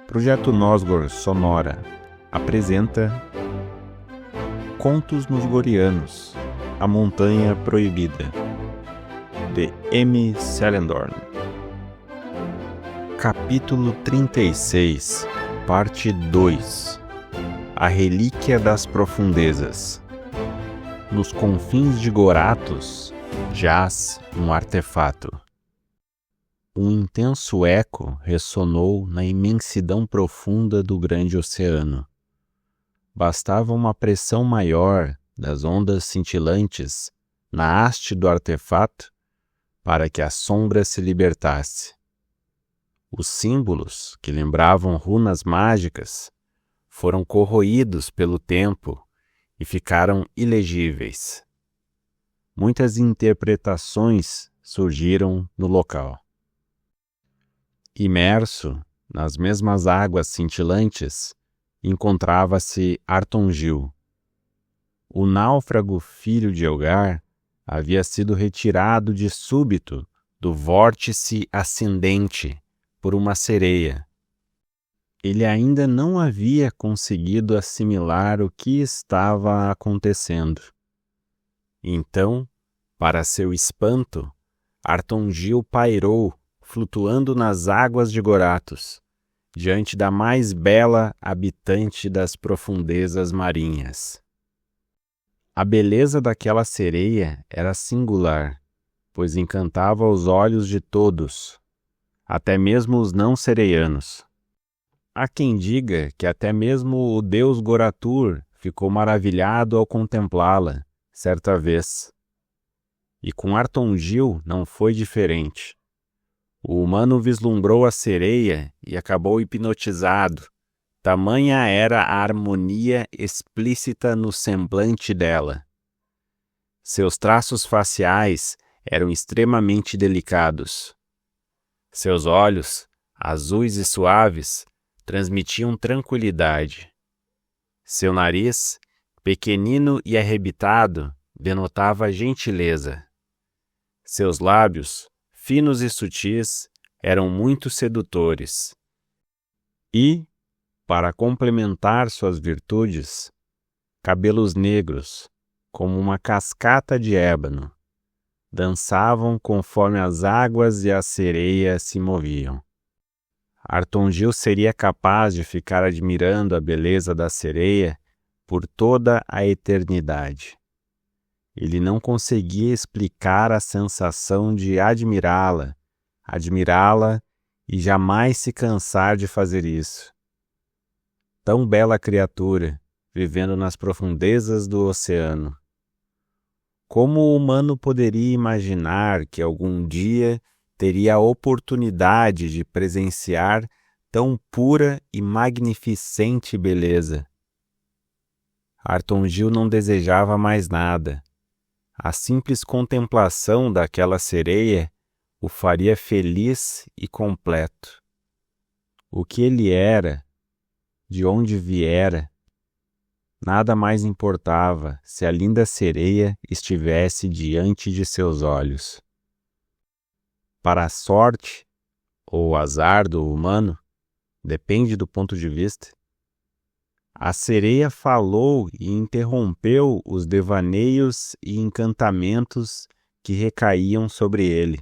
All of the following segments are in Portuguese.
Projeto Nosgor Sonora apresenta Contos Nosgorianos, A Montanha Proibida, de M. Selendorn. Capítulo 36, Parte 2. A Relíquia das Profundezas. Nos confins de Goratos jaz um artefato. Um intenso eco ressonou na imensidão profunda do grande oceano. Bastava uma pressão maior das ondas cintilantes na haste do artefato para que a sombra se libertasse. Os símbolos, que lembravam runas mágicas, foram corroídos pelo tempo e ficaram ilegíveis. Muitas interpretações surgiram no local. Imerso nas mesmas águas cintilantes, encontrava-se Artongil. O náufrago filho de Elgar havia sido retirado de súbito do vórtice ascendente por uma sereia. Ele ainda não havia conseguido assimilar o que estava acontecendo. Então, para seu espanto, Artongil pairou, flutuando nas águas de Goratos, diante da mais bela habitante das profundezas marinhas. A beleza daquela sereia era singular, pois encantava os olhos de todos, até mesmo os não sereianos. Há quem diga que até mesmo o deus Goratur ficou maravilhado ao contemplá-la, certa vez. E com Artongil não foi diferente. O humano vislumbrou a sereia e acabou hipnotizado. Tamanha era a harmonia explícita no semblante dela. Seus traços faciais eram extremamente delicados. Seus olhos, azuis e suaves, transmitiam tranquilidade. Seu nariz, pequenino e arrebitado, denotava gentileza. Seus lábios, finos e sutis, eram muito sedutores. E, para complementar suas virtudes, cabelos negros, como uma cascata de ébano, dançavam conforme as águas e a sereia se moviam. Artongil seria capaz de ficar admirando a beleza da sereia por toda a eternidade. Ele não conseguia explicar a sensação de admirá-la e jamais se cansar de fazer isso. Tão bela criatura, vivendo nas profundezas do oceano. Como o humano poderia imaginar que algum dia teria a oportunidade de presenciar tão pura e magnificente beleza? Artongil não desejava mais nada. A simples contemplação daquela sereia o faria feliz e completo. O que ele era, de onde viera, nada mais importava se a linda sereia estivesse diante de seus olhos. Para a sorte ou azar do humano, depende do ponto de vista, a sereia falou e interrompeu os devaneios e encantamentos que recaíam sobre ele.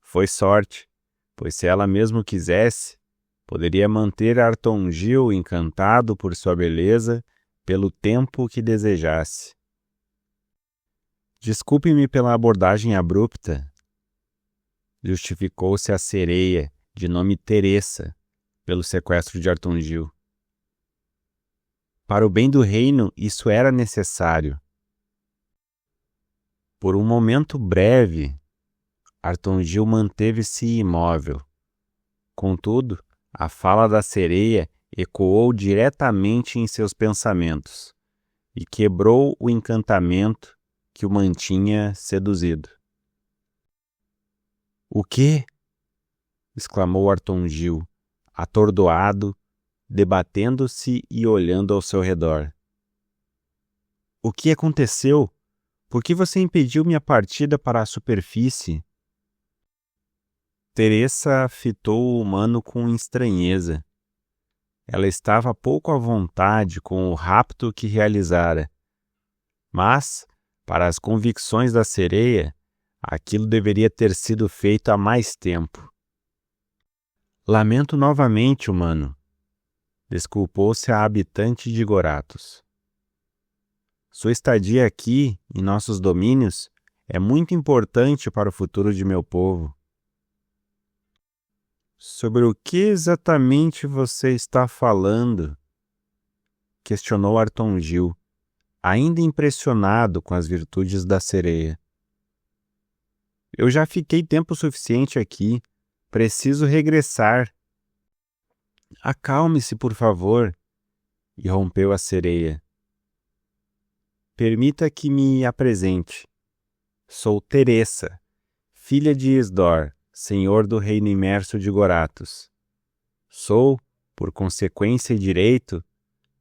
Foi sorte, pois se ela mesmo quisesse, poderia manter Artongil encantado por sua beleza pelo tempo que desejasse. Desculpe-me pela abordagem abrupta, justificou-se a sereia, de nome Teressa, pelo sequestro de Artongil. Para o bem do reino, isso era necessário. Por um momento breve, Artongil manteve-se imóvel. Contudo, a fala da sereia ecoou diretamente em seus pensamentos e quebrou o encantamento que o mantinha seduzido. "O quê?" exclamou Artongil, atordoado, debatendo-se e olhando ao seu redor. "O que aconteceu? Por que você impediu minha partida para a superfície?" Teressa fitou o humano com estranheza. ela estava pouco à vontade com o rapto que realizara. Mas, para as convicções da sereia, aquilo deveria ter sido feito há mais tempo. Lamento novamente, humano, desculpou-se a habitante de Goratos. Sua estadia aqui, em nossos domínios, é muito importante para o futuro de meu povo. Sobre o que exatamente você está falando? Questionou Artongil, ainda impressionado com as virtudes da sereia. Eu já fiquei tempo suficiente aqui. Preciso regressar. Acalme-se, por favor, irrompeu a sereia. Permita que me apresente. Sou Teressa, filha de Isdor, senhor do reino imerso de Goratos. Sou, por consequência e direito,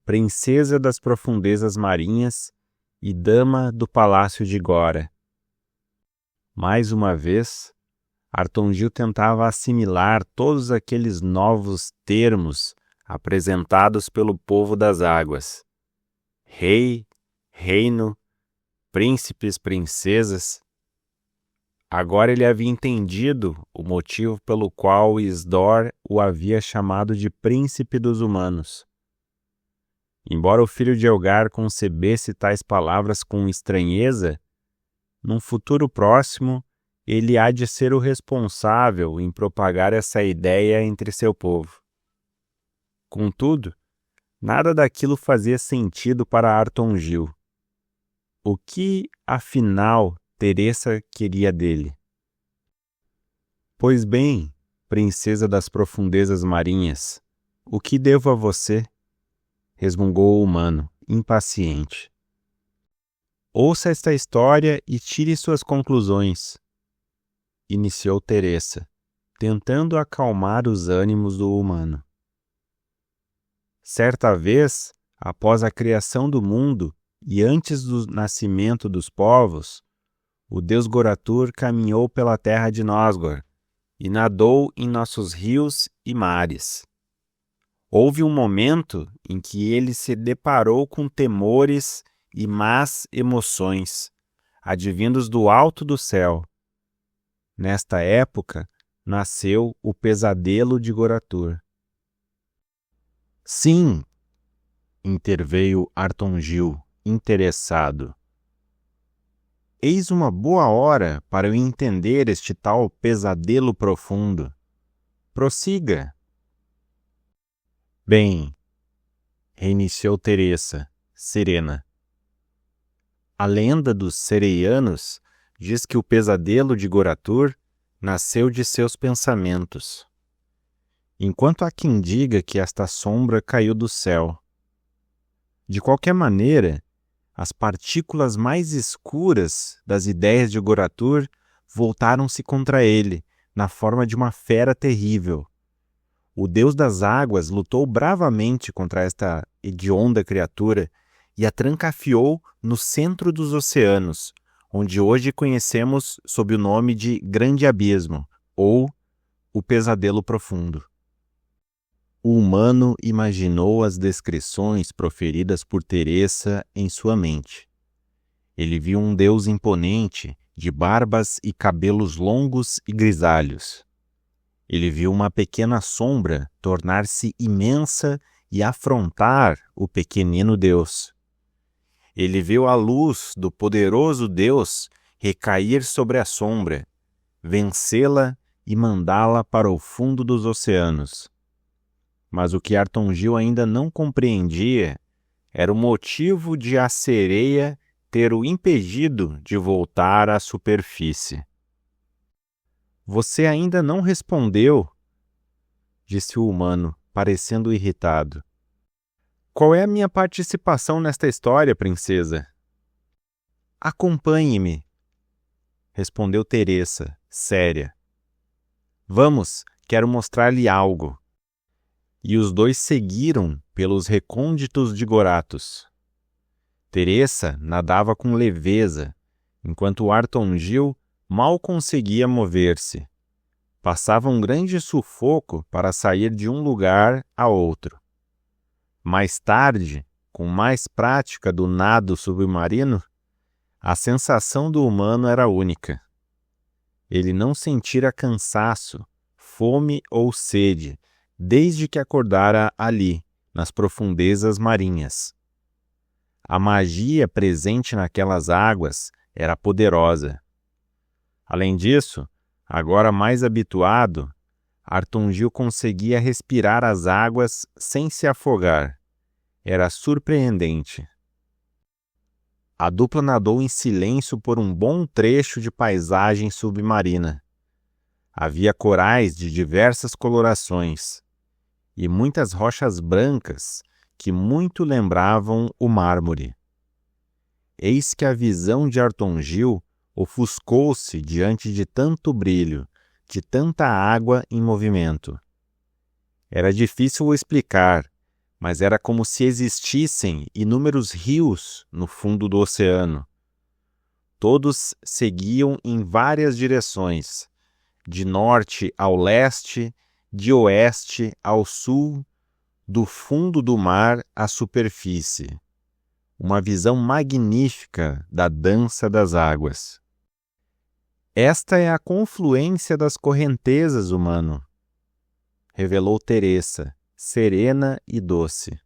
princesa das profundezas marinhas e dama do palácio de Gora. Mais uma vez, Artongil tentava assimilar todos aqueles novos termos apresentados pelo povo das águas. Rei, reino, príncipes, princesas. Agora ele havia entendido o motivo pelo qual Isdor o havia chamado de príncipe dos humanos. Embora o filho de Elgar concebesse tais palavras com estranheza, num futuro próximo, ele há de ser o responsável em propagar essa ideia entre seu povo. Contudo, nada daquilo fazia sentido para Artongil. O que, afinal, Teressa queria dele? Pois bem, princesa das profundezas marinhas, o que devo a você? Resmungou o humano, impaciente. Ouça esta história e tire suas conclusões. Iniciou Teressa, tentando acalmar os ânimos do humano. Certa vez, após a criação do mundo e antes do nascimento dos povos, o deus Goratur caminhou pela terra de Nosgor e nadou em nossos rios e mares. Houve um momento em que ele se deparou com temores e más emoções, advindos do alto do céu. Nesta época, nasceu o pesadelo de Goratur. Sim, interveio Artongil, interessado. Eis uma boa hora para eu entender este tal pesadelo profundo. Prossiga. Bem, reiniciou Teressa, serena. A lenda dos sereianos diz que o pesadelo de Goratur nasceu de seus pensamentos, enquanto há quem diga que esta sombra caiu do céu. De qualquer maneira, as partículas mais escuras das ideias de Goratur voltaram-se contra ele, na forma de uma fera terrível. O deus das águas lutou bravamente contra esta hedionda criatura e a trancafiou no centro dos oceanos, onde hoje conhecemos sob o nome de Grande Abismo, ou o Pesadelo Profundo. O humano imaginou as descrições proferidas por Teressa em sua mente. Ele viu um deus imponente, de barbas e cabelos longos e grisalhos. Ele viu uma pequena sombra tornar-se imensa e afrontar o pequenino deus. Ele viu a luz do poderoso Deus recair sobre a sombra, vencê-la e mandá-la para o fundo dos oceanos. Mas o que Artongil ainda não compreendia era o motivo de a sereia ter o impedido de voltar à superfície. Você ainda não respondeu, disse o humano, parecendo irritado. Qual é a minha participação nesta história, princesa? Acompanhe-me, respondeu Teressa, séria. Vamos, quero mostrar-lhe algo. E os dois seguiram pelos recônditos de Goratos. Teressa nadava com leveza, enquanto Artongil mal conseguia mover-se. Passava um grande sufoco para sair de um lugar a outro. Mais tarde, com mais prática do nado submarino, a sensação do humano era única. Ele não sentira cansaço, fome ou sede, desde que acordara ali, nas profundezas marinhas. A magia presente naquelas águas era poderosa. Além disso, agora mais habituado, Arton Gil conseguia respirar as águas sem se afogar. Era surpreendente. A dupla nadou em silêncio por um bom trecho de paisagem submarina. Havia corais de diversas colorações e muitas rochas brancas que muito lembravam o mármore. Eis que a visão de Arton Gil ofuscou-se diante de tanto brilho, de tanta água em movimento. Era difícil o explicar, mas era como se existissem inúmeros rios no fundo do oceano. Todos seguiam em várias direções, de norte ao leste, de oeste ao sul, do fundo do mar à superfície. Uma visão magnífica da dança das águas. Esta é a confluência das correntezas, humano, revelou Teresa, serena e doce.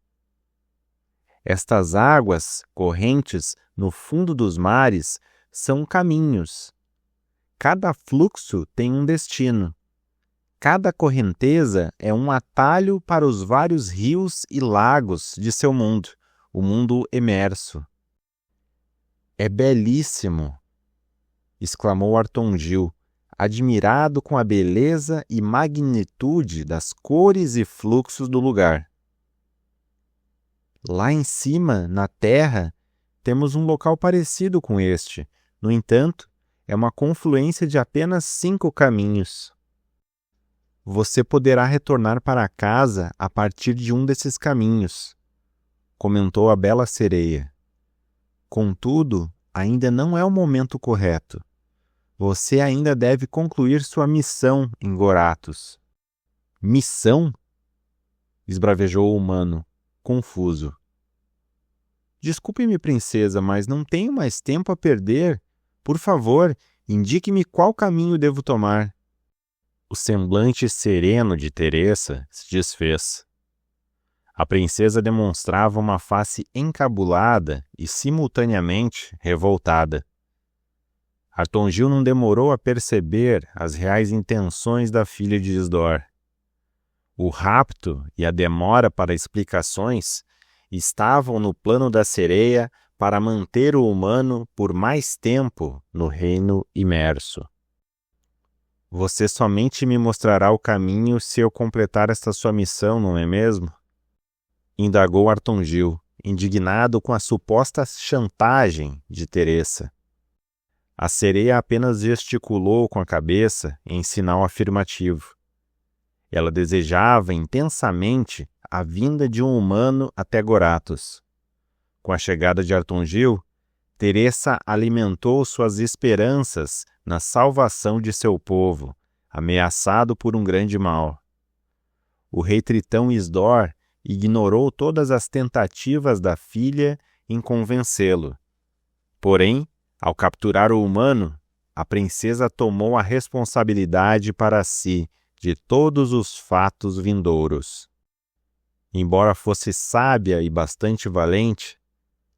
Estas águas correntes no fundo dos mares são caminhos. Cada fluxo tem um destino. Cada correnteza é um atalho para os vários rios e lagos de seu mundo, o mundo emerso. É belíssimo! Exclamou Arton Gil, admirado com a beleza e magnitude das cores e fluxos do lugar. Lá em cima, na terra, temos um local parecido com este. No entanto, é uma confluência de apenas 5 caminhos. Você poderá retornar para casa a partir de um desses caminhos, comentou a bela sereia. Contudo, ainda não é o momento correto. Você ainda deve concluir sua missão em Goratos. Missão? Esbravejou o humano, confuso. Desculpe-me, princesa, mas não tenho mais tempo a perder. Por favor, indique-me qual caminho devo tomar. O semblante sereno de Teresa se desfez. A princesa demonstrava uma face encabulada e simultaneamente revoltada. Arton Gil não demorou a perceber as reais intenções da filha de Isdor. O rapto e a demora para explicações estavam no plano da sereia para manter o humano por mais tempo no reino imerso. Você somente me mostrará o caminho se eu completar esta sua missão, não é mesmo? Indagou Arton Gil, indignado com a suposta chantagem de Teresa. A sereia apenas gesticulou com a cabeça em sinal afirmativo. Ela desejava intensamente a vinda de um humano até Goratos. Com a chegada de Arton Gil, Teresa alimentou suas esperanças na salvação de seu povo, ameaçado por um grande mal. O rei Tritão Isdor ignorou todas as tentativas da filha em convencê-lo. Porém, ao capturar o humano, a princesa tomou a responsabilidade para si de todos os fatos vindouros. Embora fosse sábia e bastante valente,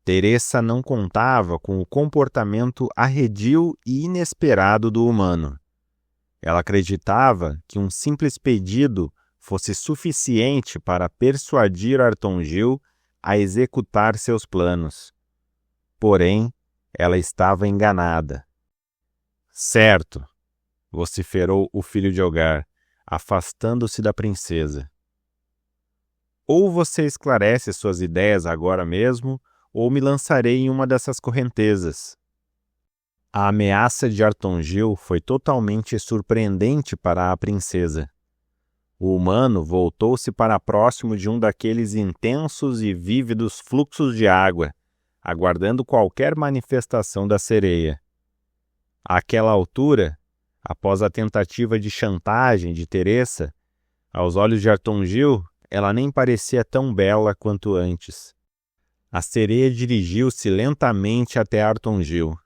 Teresa não contava com o comportamento arredio e inesperado do humano. Ela acreditava que um simples pedido fosse suficiente para persuadir Arton Gil a executar seus planos. Porém, ela estava enganada. Certo, vociferou o filho de Elgar, afastando-se da princesa. Ou você esclarece suas ideias agora mesmo, ou me lançarei em uma dessas correntezas. A ameaça de Arton Gil foi totalmente surpreendente para a princesa. O humano voltou-se para próximo de um daqueles intensos e vívidos fluxos de água, aguardando qualquer manifestação da sereia. Àquela altura, após a tentativa de chantagem de Teresa, aos olhos de Arton Gil, ela nem parecia tão bela quanto antes. A sereia dirigiu-se lentamente até Artongil.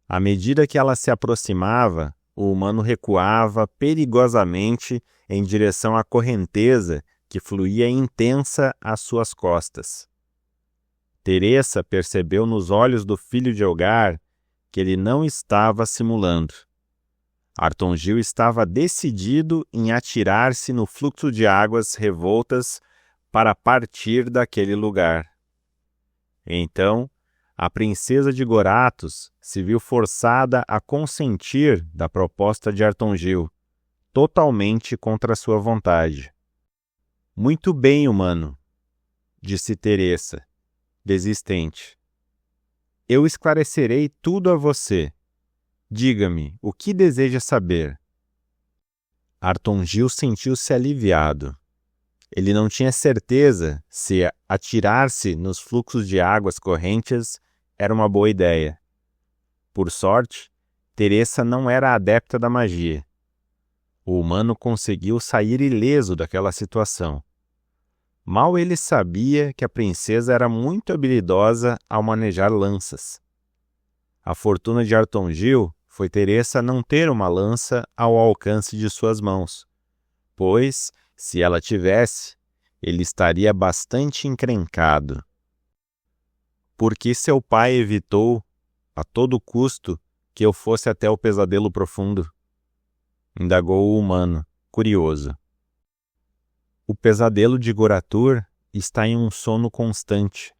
À medida que ela se aproximava, o humano recuava perigosamente em direção à correnteza que fluía intensa às suas costas. Teresa percebeu nos olhos do filho de Elgar que ele não estava simulando. Artongil estava decidido em atirar-se no fluxo de águas revoltas para partir daquele lugar. Então, a princesa de Goratos se viu forçada a consentir da proposta de Artongil, totalmente contra sua vontade. Muito bem, humano, disse Teresa, desistente. Eu esclarecerei tudo a você. Diga-me, o que deseja saber? Artongil sentiu-se aliviado. Ele não tinha certeza se atirar-se nos fluxos de águas correntes era uma boa ideia. Por sorte, Teresa não era adepta da magia. O humano conseguiu sair ileso daquela situação. Mal ele sabia que a princesa era muito habilidosa ao manejar lanças. A fortuna de Artongil foi Teresa não ter uma lança ao alcance de suas mãos, pois, se ela tivesse, ele estaria bastante encrencado. Por que seu pai evitou, a todo custo, que eu fosse até o pesadelo profundo? Indagou o humano, curioso. O pesadelo de Goratur está em um sono constante,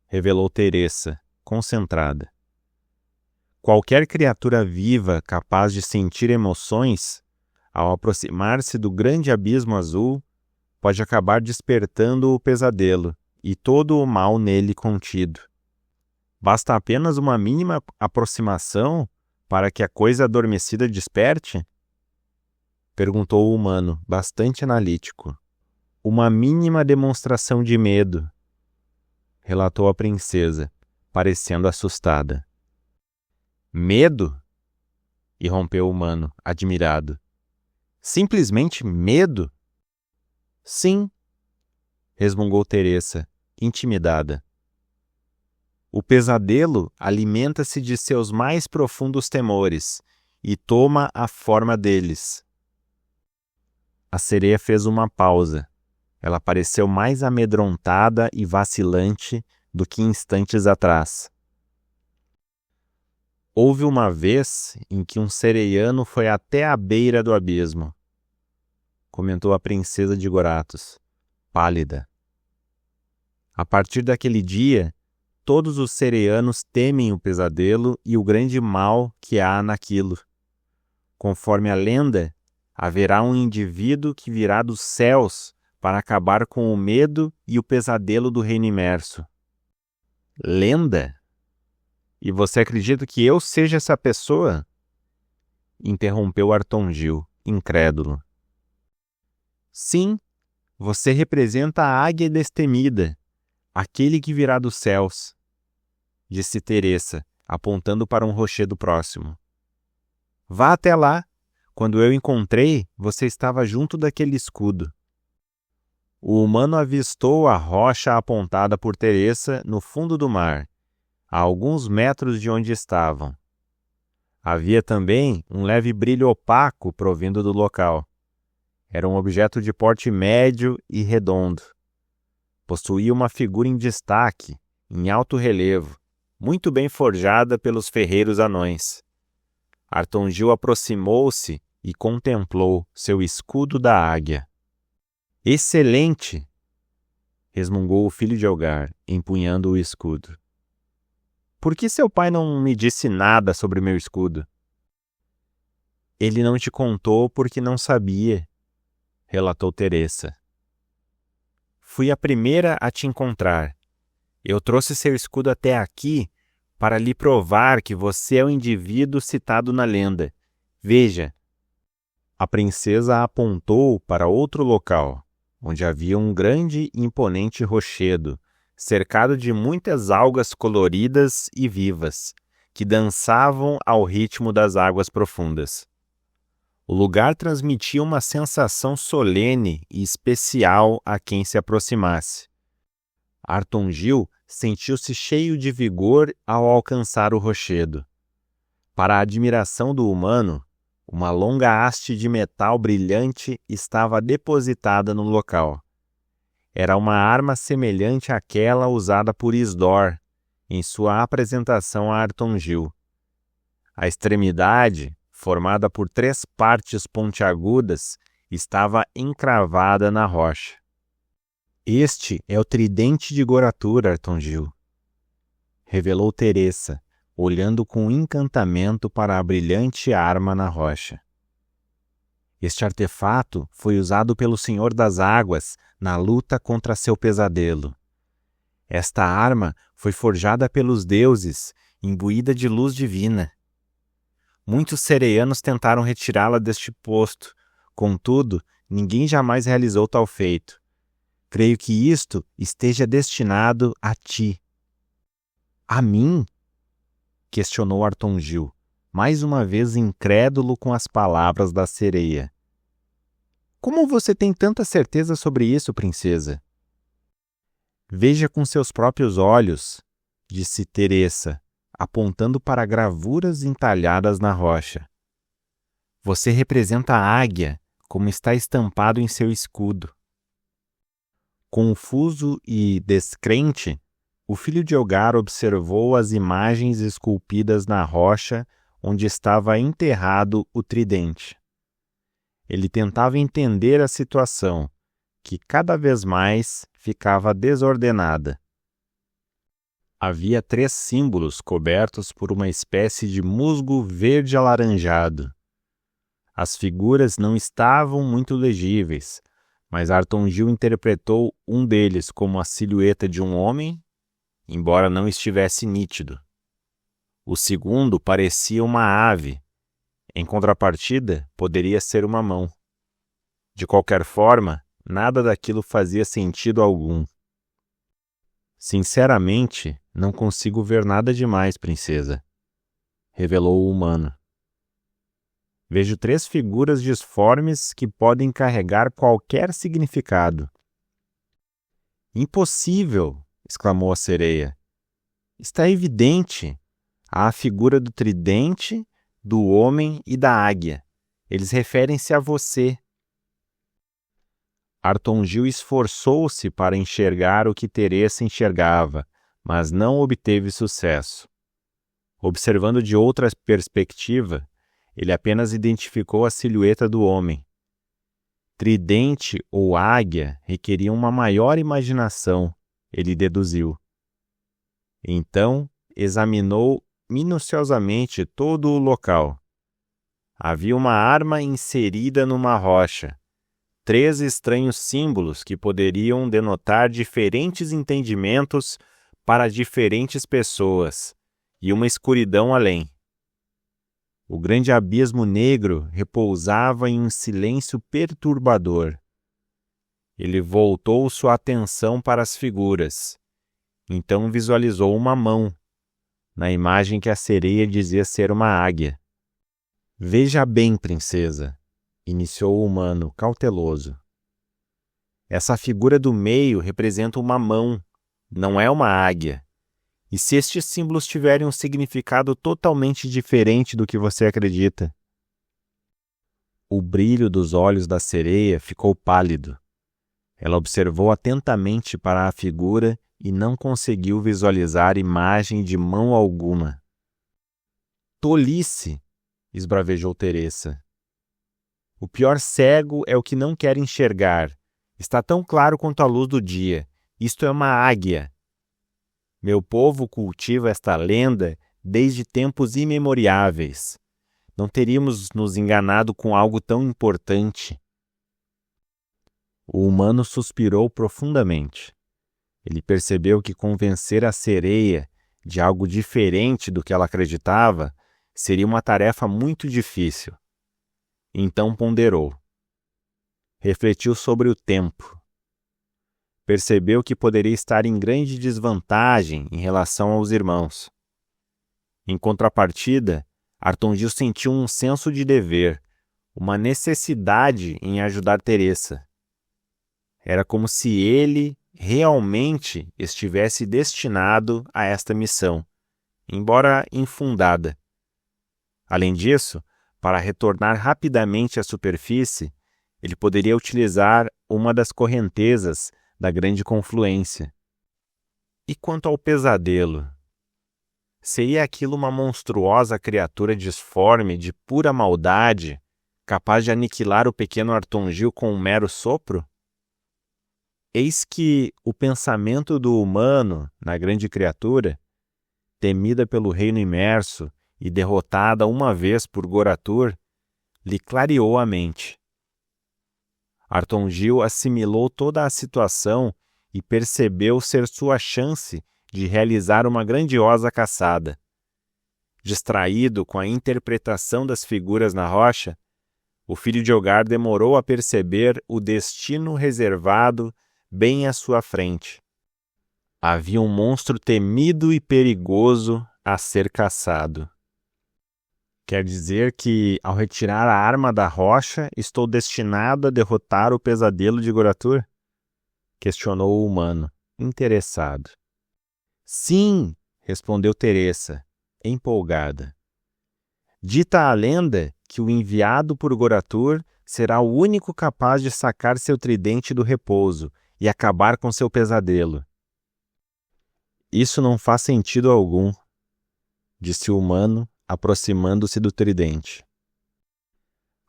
revelou Teresa, concentrada. Qualquer criatura viva capaz de sentir emoções, ao aproximar-se do grande abismo azul, pode acabar despertando o pesadelo e todo o mal nele contido. Basta apenas uma mínima aproximação para que a coisa adormecida desperte? Perguntou o humano, bastante analítico. Uma mínima demonstração de medo, relatou a princesa, parecendo assustada. Medo? Irrompeu o humano, admirado. Simplesmente medo? Sim, resmungou Teresa, intimidada. O pesadelo alimenta-se de seus mais profundos temores e toma a forma deles. A sereia fez uma pausa. Ela pareceu mais amedrontada e vacilante do que instantes atrás. Houve uma vez em que um sereiano foi até a beira do abismo, comentou a princesa de Goratos, pálida. A partir daquele dia, todos os sereianos temem o pesadelo e o grande mal que há naquilo. Conforme a lenda, haverá um indivíduo que virá dos céus para acabar com o medo e o pesadelo do reino imerso. Lenda? E você acredita que eu seja essa pessoa? Interrompeu Artongil, incrédulo. Sim, você representa a águia destemida, aquele que virá dos céus, disse Teresa, apontando para um rochedo próximo. Vá até lá. Quando eu encontrei, você estava junto daquele escudo. O humano avistou a rocha apontada por Teresa no fundo do mar, a alguns metros de onde estavam. Havia também um leve brilho opaco provindo do local. Era um objeto de porte médio e redondo. Possuía uma figura em destaque, em alto relevo, muito bem forjada pelos ferreiros anões. Artongil aproximou-se e contemplou seu escudo da águia. Excelente! Resmungou o filho de Elgar, empunhando o escudo. Por que seu pai não me disse nada sobre meu escudo? Ele não te contou porque não sabia, relatou Teresa. Fui a primeira a te encontrar. Eu trouxe seu escudo até aqui para lhe provar que você é o indivíduo citado na lenda. Veja. A princesa apontou para outro local, onde havia um grande e imponente rochedo, cercado de muitas algas coloridas e vivas, que dançavam ao ritmo das águas profundas. O lugar transmitia uma sensação solene e especial a quem se aproximasse. Artongil sentiu-se cheio de vigor ao alcançar o rochedo. Para a admiração do humano, uma longa haste de metal brilhante estava depositada no local. Era uma arma semelhante àquela usada por Isdor em sua apresentação a Artongil. A extremidade, formada por 3 partes pontiagudas, estava encravada na rocha. Este é o tridente de Goratur, Artongil, revelou Teresa, olhando com encantamento para a brilhante arma na rocha. Este artefato foi usado pelo Senhor das Águas na luta contra seu pesadelo. Esta arma foi forjada pelos deuses, imbuída de luz divina. Muitos sereianos tentaram retirá-la deste posto, contudo, ninguém jamais realizou tal feito. Creio que isto esteja destinado a ti. A mim? Questionou Artongil, mais uma vez incrédulo com as palavras da sereia. Como você tem tanta certeza sobre isso, princesa? Veja com seus próprios olhos, disse Teresa, apontando para gravuras entalhadas na rocha. Você representa a águia, como está estampado em seu escudo. Confuso e descrente, o filho de Elgar observou as imagens esculpidas na rocha onde estava enterrado o tridente. Ele tentava entender a situação, que cada vez mais ficava desordenada. Havia 3 símbolos cobertos por uma espécie de musgo verde alaranjado. As figuras não estavam muito legíveis, mas Artongil interpretou um deles como a silhueta de um homem, embora não estivesse nítido. O segundo parecia uma ave. Em contrapartida, poderia ser uma mão. De qualquer forma, nada daquilo fazia sentido algum. Sinceramente, não consigo ver nada demais, princesa, revelou o humano. Vejo 3 figuras disformes que podem carregar qualquer significado. Impossível! Exclamou a sereia. Está evidente. Há a figura do tridente, do homem e da águia. Eles referem-se a você. Artongil esforçou-se para enxergar o que Teresa enxergava, mas não obteve sucesso. Observando de outra perspectiva, ele apenas identificou a silhueta do homem. Tridente ou águia requeriam uma maior imaginação, ele deduziu. Então, examinou minuciosamente todo o local. Havia uma arma inserida numa rocha, 3 estranhos símbolos que poderiam denotar diferentes entendimentos para diferentes pessoas, e uma escuridão além. O grande abismo negro repousava em um silêncio perturbador. Ele voltou sua atenção para as figuras. Então visualizou uma mão, na imagem que a sereia dizia ser uma águia. Veja bem, princesa, iniciou o humano, cauteloso. Essa figura do meio representa uma mão, não é uma águia. E se estes símbolos tiverem um significado totalmente diferente do que você acredita? O brilho dos olhos da sereia ficou pálido. Ela observou atentamente para a figura e não conseguiu visualizar imagem de mão alguma. Tolice! Esbravejou Teresa. O pior cego é o que não quer enxergar. Está tão claro quanto a luz do dia. Isto é uma águia. Meu povo cultiva esta lenda desde tempos imemoriáveis. Não teríamos nos enganado com algo tão importante. O humano suspirou profundamente. Ele percebeu que convencer a sereia de algo diferente do que ela acreditava seria uma tarefa muito difícil. Então ponderou. Refletiu sobre o tempo. Percebeu que poderia estar em grande desvantagem em relação aos irmãos. Em contrapartida, Artongil sentiu um senso de dever, uma necessidade em ajudar Teresa. Era como se ele realmente estivesse destinado a esta missão, embora infundada. Além disso, para retornar rapidamente à superfície, ele poderia utilizar uma das correntezas da grande confluência. E quanto ao pesadelo? Seria aquilo uma monstruosa criatura disforme de pura maldade, capaz de aniquilar o pequeno Artongil com um mero sopro? Eis que o pensamento do humano na grande criatura, temida pelo reino imerso e derrotada uma vez por Goratur, lhe clareou a mente. Artongil assimilou toda a situação e percebeu ser sua chance de realizar uma grandiosa caçada. Distraído com a interpretação das figuras na rocha, o filho de Elgar demorou a perceber o destino reservado bem à sua frente. Havia um monstro temido e perigoso a ser caçado. Quer dizer que, ao retirar a arma da rocha, estou destinado a derrotar o pesadelo de Goratur? Questionou o humano, interessado. Sim, respondeu Teresa, empolgada. Dita a lenda que o enviado por Goratur será o único capaz de sacar seu tridente do repouso e acabar com seu pesadelo. Isso não faz sentido algum, disse o humano, aproximando-se do tridente.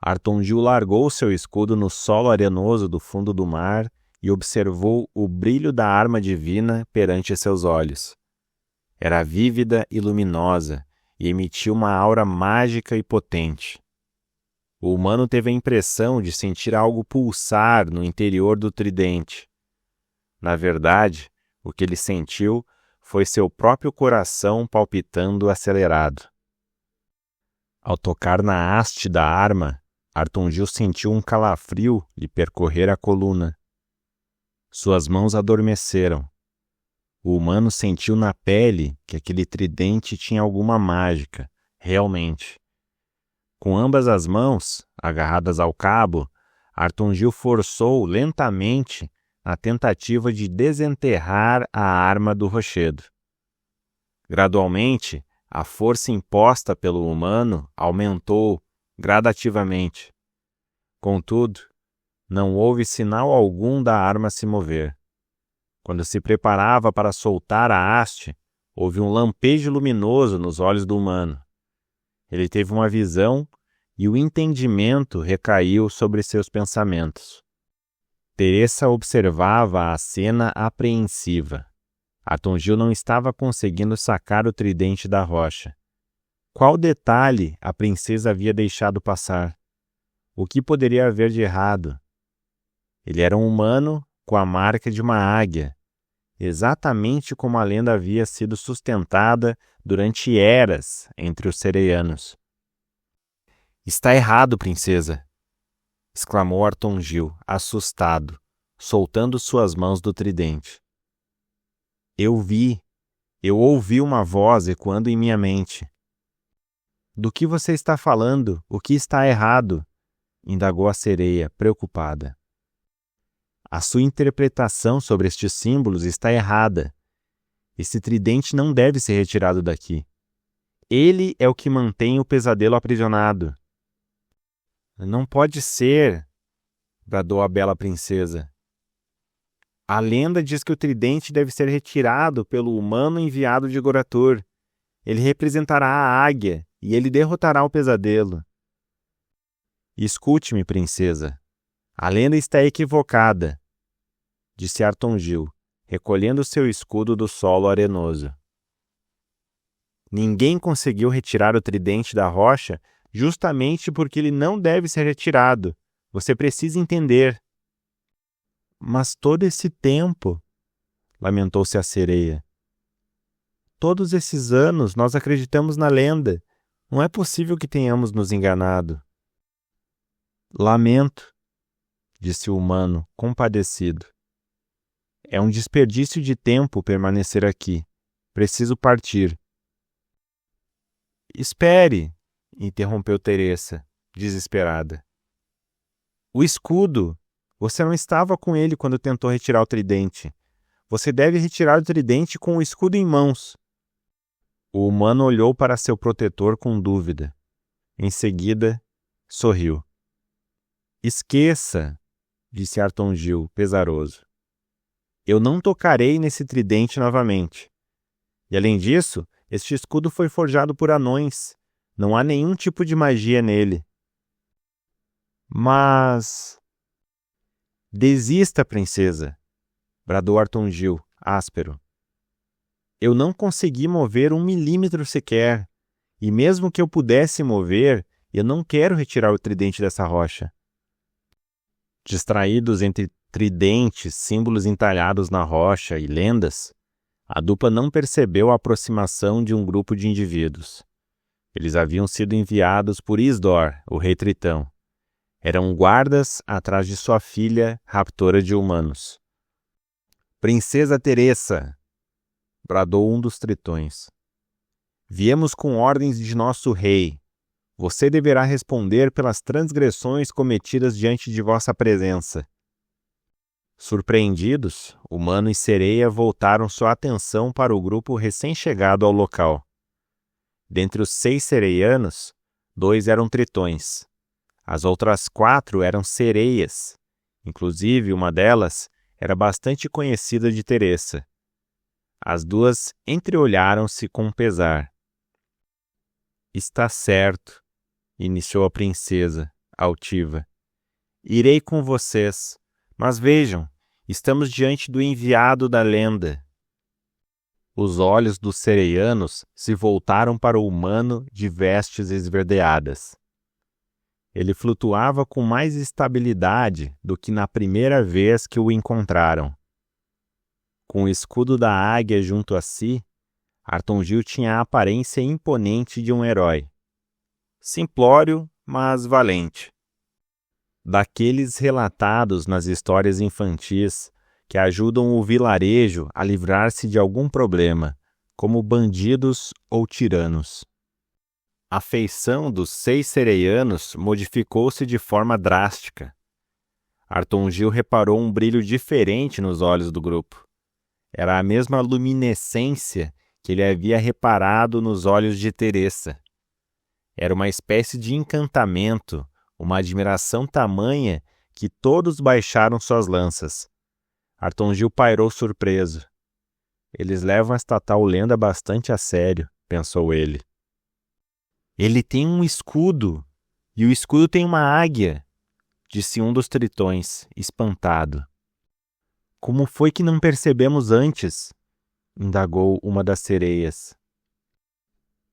Artongil largou seu escudo no solo arenoso do fundo do mar e observou o brilho da arma divina perante seus olhos. Era vívida e luminosa e emitia uma aura mágica e potente. O humano teve a impressão de sentir algo pulsar no interior do tridente. Na verdade, o que ele sentiu foi seu próprio coração palpitando acelerado. Ao tocar na haste da arma, Artongil sentiu um calafrio lhe percorrer a coluna. Suas mãos adormeceram. O humano sentiu na pele que aquele tridente tinha alguma mágica, realmente. Com ambas as mãos, agarradas ao cabo, Artongil forçou lentamente na tentativa de desenterrar a arma do rochedo. Gradualmente, a força imposta pelo humano aumentou gradativamente. Contudo, não houve sinal algum da arma se mover. Quando se preparava para soltar a haste, houve um lampejo luminoso nos olhos do humano. Ele teve uma visão e o entendimento recaiu sobre seus pensamentos. Teresa observava a cena apreensiva. Artongil não estava conseguindo sacar o tridente da rocha. Qual detalhe a princesa havia deixado passar? O que poderia haver de errado? Ele era um humano com a marca de uma águia, exatamente como a lenda havia sido sustentada durante eras entre os sereianos. Está errado, princesa! Exclamou Artongil, assustado, soltando suas mãos do tridente. Eu ouvi uma voz ecoando em minha mente. Do que você está falando? O que está errado? Indagou a sereia, preocupada. A sua interpretação sobre estes símbolos está errada. Esse tridente não deve ser retirado daqui. Ele é o que mantém o pesadelo aprisionado. Não pode ser, bradou a bela princesa. A lenda diz que o tridente deve ser retirado pelo humano enviado de Goratur. Ele representará a águia e ele derrotará o pesadelo. Escute-me, princesa. A lenda está equivocada, disse Artongil, recolhendo seu escudo do solo arenoso. Ninguém conseguiu retirar o tridente da rocha justamente porque ele não deve ser retirado. Você precisa entender. Mas todo esse tempo, lamentou-se a sereia. Todos esses anos nós acreditamos na lenda. Não é possível que tenhamos nos enganado. Lamento, disse o humano, compadecido. É um desperdício de tempo permanecer aqui. Preciso partir. Espere, interrompeu Teresa, desesperada. O escudo! Você não estava com ele quando tentou retirar o tridente. Você deve retirar o tridente com o escudo em mãos. O humano olhou para seu protetor com dúvida. Em seguida, sorriu. Esqueça, disse Artongil, pesaroso. Eu não tocarei nesse tridente novamente. E além disso, este escudo foi forjado por anões. Não há nenhum tipo de magia nele. Mas... Desista, princesa, bradou Artongil, áspero. Eu não consegui mover 1 milímetro sequer, e mesmo que eu pudesse mover, eu não quero retirar o tridente dessa rocha. Distraídos entre tridentes, símbolos entalhados na rocha e lendas, a dupla não percebeu a aproximação de um grupo de indivíduos. Eles haviam sido enviados por Isdor, o rei Tritão. Eram guardas atrás de sua filha, raptora de humanos. Princesa Teressa, bradou um dos tritões. Viemos com ordens de nosso rei. Você deverá responder pelas transgressões cometidas diante de vossa presença. Surpreendidos, Humano e Sereia voltaram sua atenção para o grupo recém-chegado ao local. Dentre os 6 sereianos, 2 eram tritões. As outras 4 eram sereias. Inclusive, uma delas era bastante conhecida de Teressa. As 2 entreolharam-se com pesar. Está certo, iniciou a princesa, altiva. Irei com vocês, mas vejam, estamos diante do enviado da lenda. Os olhos dos sereianos se voltaram para o humano de vestes esverdeadas. Ele flutuava com mais estabilidade do que na primeira vez que o encontraram. Com o escudo da águia junto a si, Artongil tinha a aparência imponente de um herói. Simplório, mas valente. Daqueles relatados nas histórias infantis que ajudam o vilarejo a livrar-se de algum problema, como bandidos ou tiranos. A feição dos 6 sereianos modificou-se de forma drástica. Artongil reparou um brilho diferente nos olhos do grupo. Era a mesma luminescência que ele havia reparado nos olhos de Teressa. Era uma espécie de encantamento, uma admiração tamanha que todos baixaram suas lanças. Artongil pairou surpreso. Eles levam esta tal lenda bastante a sério, pensou ele. Ele tem um escudo, e o escudo tem uma águia, disse um dos tritões, espantado. Como foi que não percebemos antes? Indagou uma das sereias.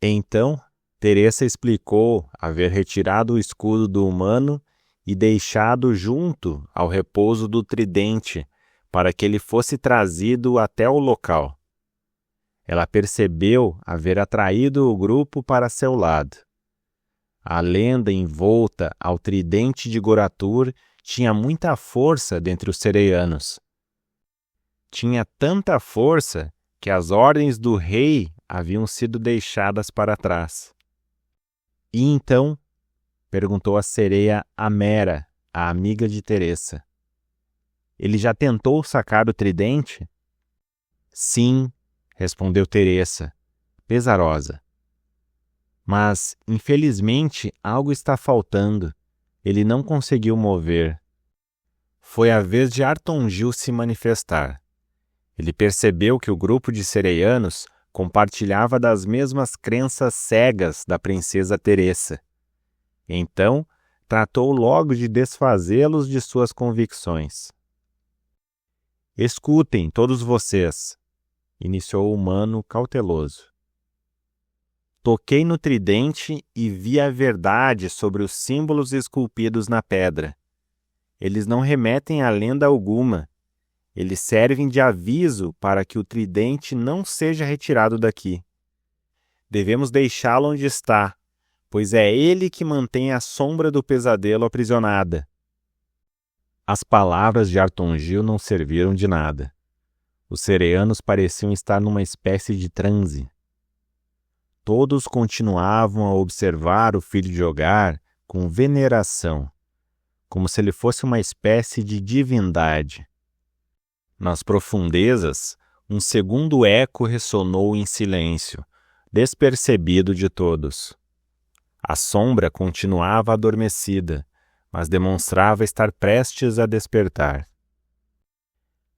Então, Teressa explicou haver retirado o escudo do humano e deixado junto ao repouso do tridente, para que ele fosse trazido até o local. Ela percebeu haver atraído o grupo para seu lado. A lenda envolta ao tridente de Goratur tinha muita força dentre os sereianos. Tinha tanta força que as ordens do rei haviam sido deixadas para trás. E então? Perguntou a sereia Amera, a amiga de Teressa. Ele já tentou sacar o tridente? Sim, respondeu Teressa, pesarosa. Mas, infelizmente, algo está faltando. Ele não conseguiu mover. Foi a vez de Artongil se manifestar. Ele percebeu que o grupo de sereianos compartilhava das mesmas crenças cegas da princesa Teressa. Então, tratou logo de desfazê-los de suas convicções. Escutem, todos vocês, iniciou o humano cauteloso. Toquei no tridente e vi a verdade sobre os símbolos esculpidos na pedra. Eles não remetem a lenda alguma. Eles servem de aviso para que o tridente não seja retirado daqui. Devemos deixá-lo onde está, pois é ele que mantém a sombra do pesadelo aprisionada. As palavras de Artongil não serviram de nada. Os sereianos pareciam estar numa espécie de transe. Todos continuavam a observar o filho de Ogar com veneração, como se ele fosse uma espécie de divindade. Nas profundezas, um segundo eco ressonou em silêncio, despercebido de todos. A sombra continuava adormecida, mas demonstrava estar prestes a despertar.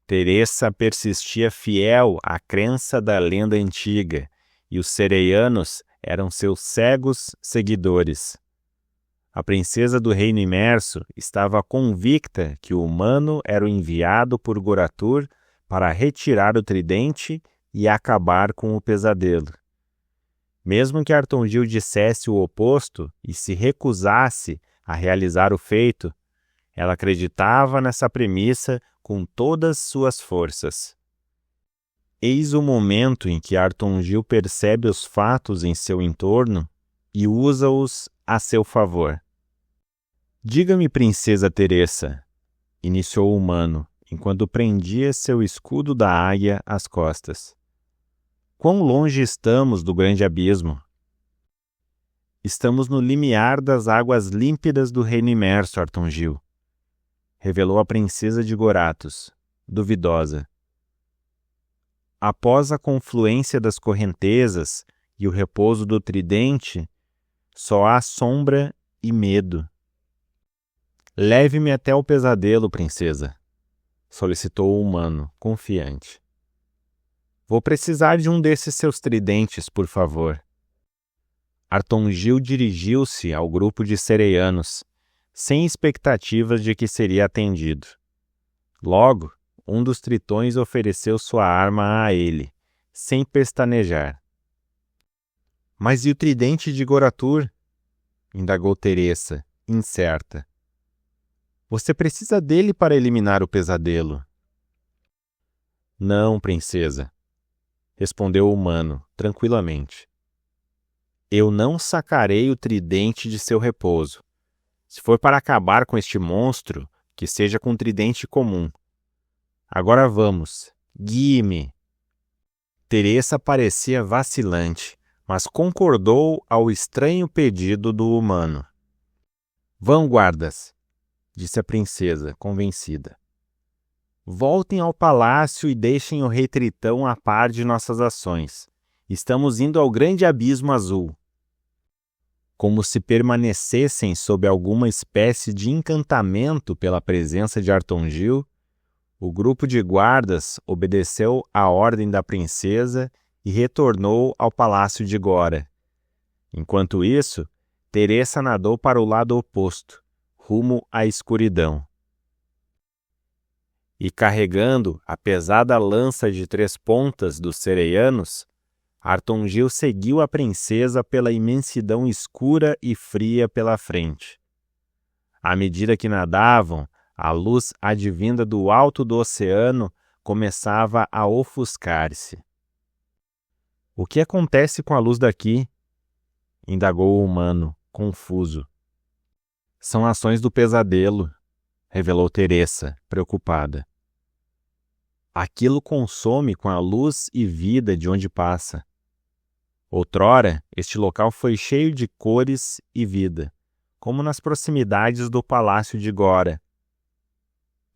Teresa persistia fiel à crença da lenda antiga, e os sereianos eram seus cegos seguidores. A princesa do reino imerso estava convicta que o humano era o enviado por Goratur para retirar o tridente e acabar com o pesadelo. Mesmo que Artongil dissesse o oposto e se recusasse a realizar o feito, ela acreditava nessa premissa com todas suas forças. Eis o momento em que Artongil percebe os fatos em seu entorno e usa-os a seu favor. Diga-me, princesa Teresa, iniciou o humano, enquanto prendia seu escudo da águia às costas. Quão longe estamos do grande abismo? Estamos no limiar das águas límpidas do reino imerso, Artongil, revelou a princesa de Goratos, duvidosa. Após a confluência das correntezas e o repouso do tridente, só há sombra e medo. Leve-me até o pesadelo, princesa, solicitou o humano, confiante. Vou precisar de um desses seus tridentes, por favor. Artongil dirigiu-se ao grupo de sereianos, sem expectativas de que seria atendido. Logo, um dos tritões ofereceu sua arma a ele, sem pestanejar. Mas e o tridente de Goratur? Indagou Teresa, incerta. Você precisa dele para eliminar o pesadelo. Não, princesa, respondeu o humano, tranquilamente. Eu não sacarei o tridente de seu repouso. Se for para acabar com este monstro, que seja com um tridente comum. Agora vamos, guie-me. Teresa parecia vacilante, mas concordou ao estranho pedido do humano. Vão, guardas, disse a princesa, convencida. Voltem ao palácio e deixem o rei Tritão a par de nossas ações. Estamos indo ao grande abismo azul. Como se permanecessem sob alguma espécie de encantamento pela presença de Artongil, o grupo de guardas obedeceu à ordem da princesa e retornou ao palácio de Gora. Enquanto isso, Teresa nadou para o lado oposto, rumo à escuridão. E carregando a pesada lança de 3 pontas dos sereianos, Artongil seguiu a princesa pela imensidão escura e fria pela frente. À medida que nadavam, a luz advinda do alto do oceano começava a ofuscar-se. O que acontece com a luz daqui? Indagou o humano, confuso. São ações do pesadelo, revelou Teresa, preocupada. Aquilo consome com a luz e vida de onde passa. Outrora, este local foi cheio de cores e vida, como nas proximidades do palácio de Gora.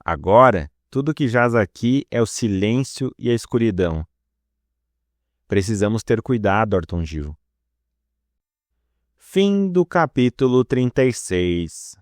Agora, tudo que jaz aqui é o silêncio e a escuridão. Precisamos ter cuidado, Artongil. Fim do capítulo 36.